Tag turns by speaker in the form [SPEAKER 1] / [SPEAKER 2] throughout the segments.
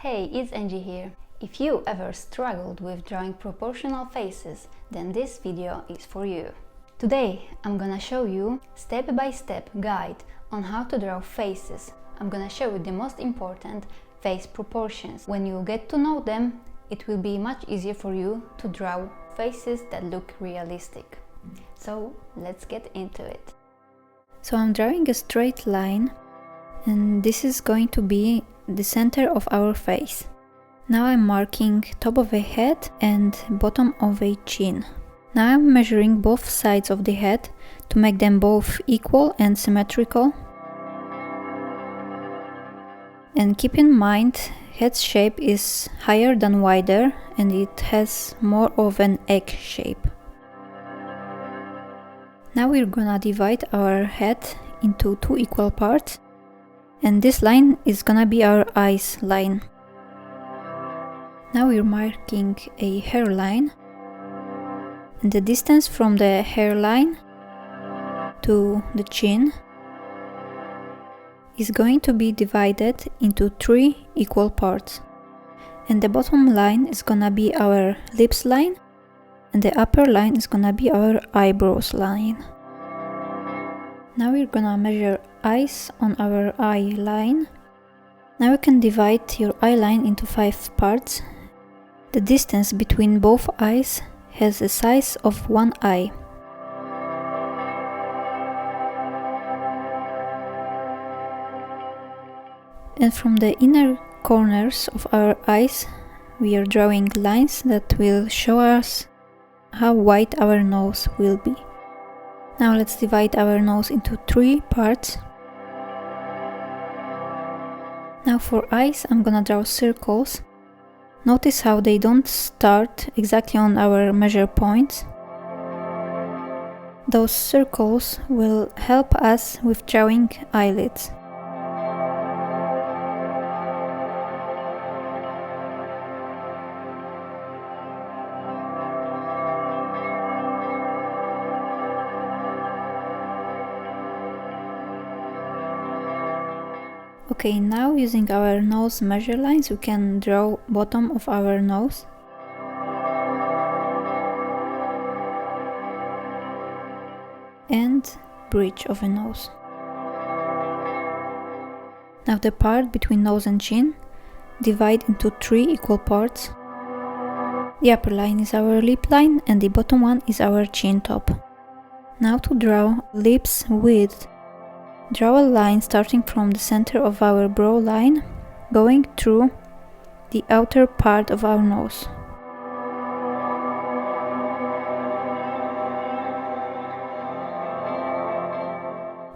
[SPEAKER 1] Hey, it's Angie here. If you ever struggled with drawing proportional faces, then this video is for you. Today I'm gonna show you step-by-step guide on how to draw faces. I'm gonna show you the most important face proportions. When you get to know them, it will be much easier for you to draw faces that look realistic. So let's get into it. So I'm drawing a straight line, and this is going to be the center of our face. Now I'm marking top of a head and bottom of a chin. Now I'm measuring both sides of the head to make them both equal and symmetrical. And keep in mind, head shape is higher than wider and it has more of an egg shape. Now we're gonna divide our head into two equal parts, and this line is gonna be our eyes line. Now we're marking a hairline, and the distance from the hairline to the chin is going to be divided into three equal parts. And the bottom line is gonna be our lips line, and the upper line is gonna be our eyebrows line. Now we're gonna measure eyes on our eye line. Now you can divide your eye line into 5 parts. The distance between both eyes has the size of one eye. And from the inner corners of our eyes, we are drawing lines that will show us how wide our nose will be. Now let's divide our nose into 3 parts. Now for eyes, I'm gonna draw circles. Notice how they don't start exactly on our measure points. Those circles will help us with drawing eyelids. Okay, now using our nose measure lines, we can draw bottom of our nose. And bridge of a nose. Now the part between nose and chin, divide into 3 equal parts. The upper line is our lip line and the bottom one is our chin top. Now to draw lips width, draw a line starting from the center of our brow line, going through the outer part of our nose.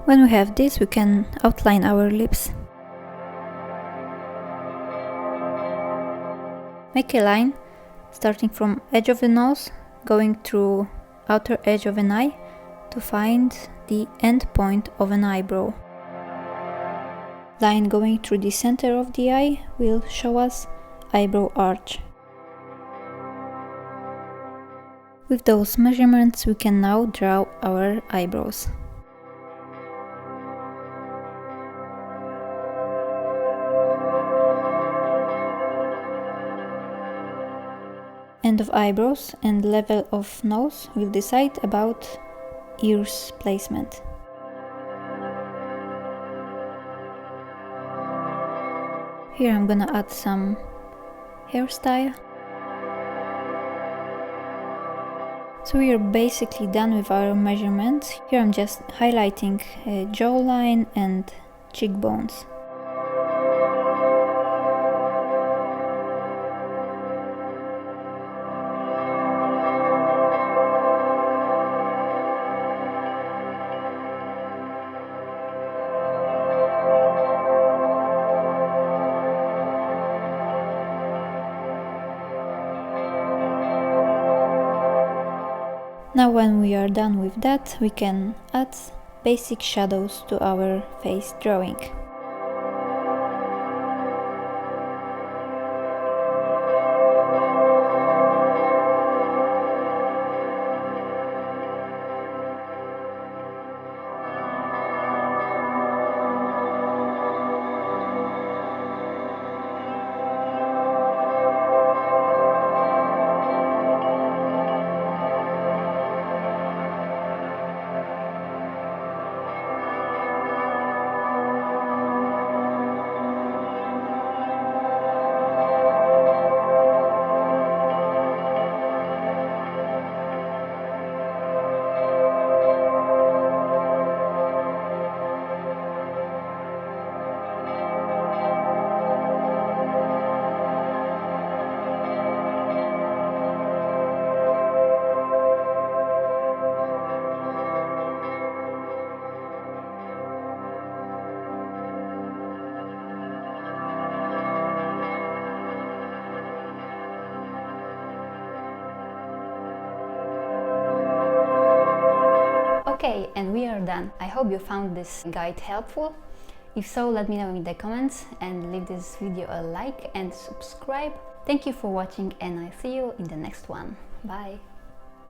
[SPEAKER 1] When we have this, we can outline our lips. Make a line starting from edge of the nose, going through outer edge of an eye to find the end point of an eyebrow. Line going through the center of the eye will show us eyebrow arch. With those measurements, we can now draw our eyebrows. End of eyebrows and level of nose will decide about ears placement. Here I'm gonna add some hairstyle. So we are basically done with our measurements. Here I'm just highlighting a jawline and cheekbones. Now when we are done with that, we can add basic shadows to our face drawing. Okay, and we are done. I hope you found this guide helpful. If so, let me know in the comments and leave this video a like and subscribe. Thank you for watching and I'll see you in the next one. Bye!